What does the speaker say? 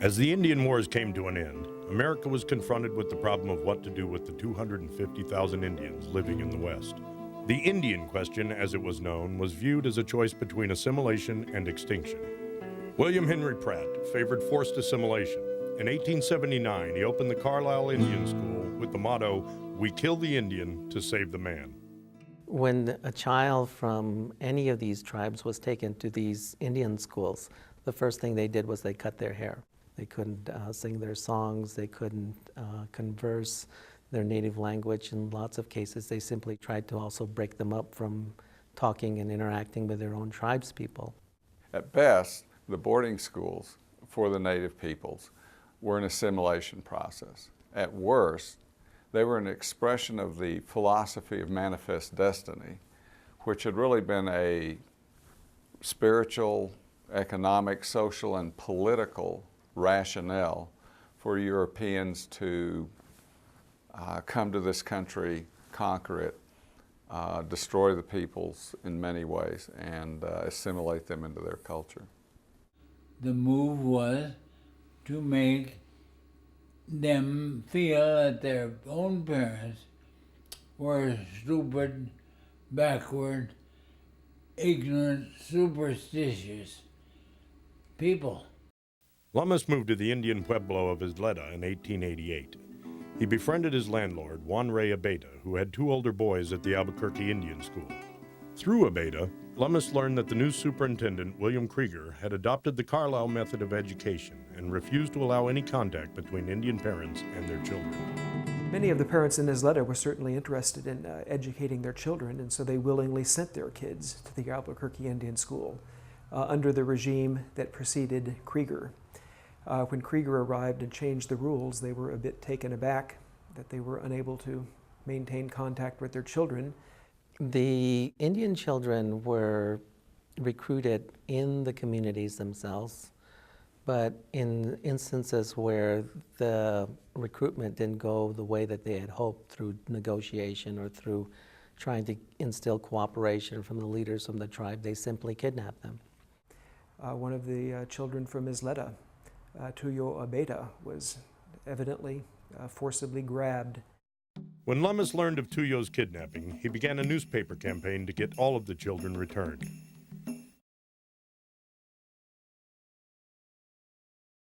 As the Indian Wars came to an end, America was confronted with the problem of what to do with the 250,000 Indians living in the West. The Indian question, as it was known, was viewed as a choice between assimilation and extinction. William Henry Pratt favored forced assimilation. In 1879, he opened the Carlisle Indian School with the motto, "We kill the Indian to save the man." When a child from any of these tribes was taken to these Indian schools, the first thing they did was they cut their hair. They couldn't sing their songs, they couldn't converse their native language. In lots of cases, they simply tried to also break them up from talking and interacting with their own tribes people. At best, the boarding schools for the native peoples were an assimilation process. At worst, they were an expression of the philosophy of manifest destiny, which had really been a spiritual, economic, social, and political rationale for Europeans to come to this country, conquer it, destroy the peoples in many ways, and assimilate them into their culture. The move was to make them feel that their own parents were stupid, backward, ignorant, superstitious people. Lummis moved to the Indian Pueblo of Isleta in 1888. He befriended his landlord, Juan Ray Abeta, who had two older boys at the Albuquerque Indian School. Through Abeta, Lummis learned that the new superintendent, William Krieger, had adopted the Carlisle method of education and refused to allow any contact between Indian parents and their children. Many of the parents in Isleta were certainly interested in educating their children, and so they willingly sent their kids to the Albuquerque Indian School under the regime that preceded Krieger. When Krieger arrived and changed the rules, they were a bit taken aback that they were unable to maintain contact with their children. The Indian children were recruited in the communities themselves, but in instances where the recruitment didn't go the way that they had hoped through negotiation or through trying to instill cooperation from the leaders from the tribe, they simply kidnapped them. One of the children from Isleta, Tuyo Abeta, was evidently forcibly grabbed. When Lummis learned of Tuyo's kidnapping, he began a newspaper campaign to get all of the children returned.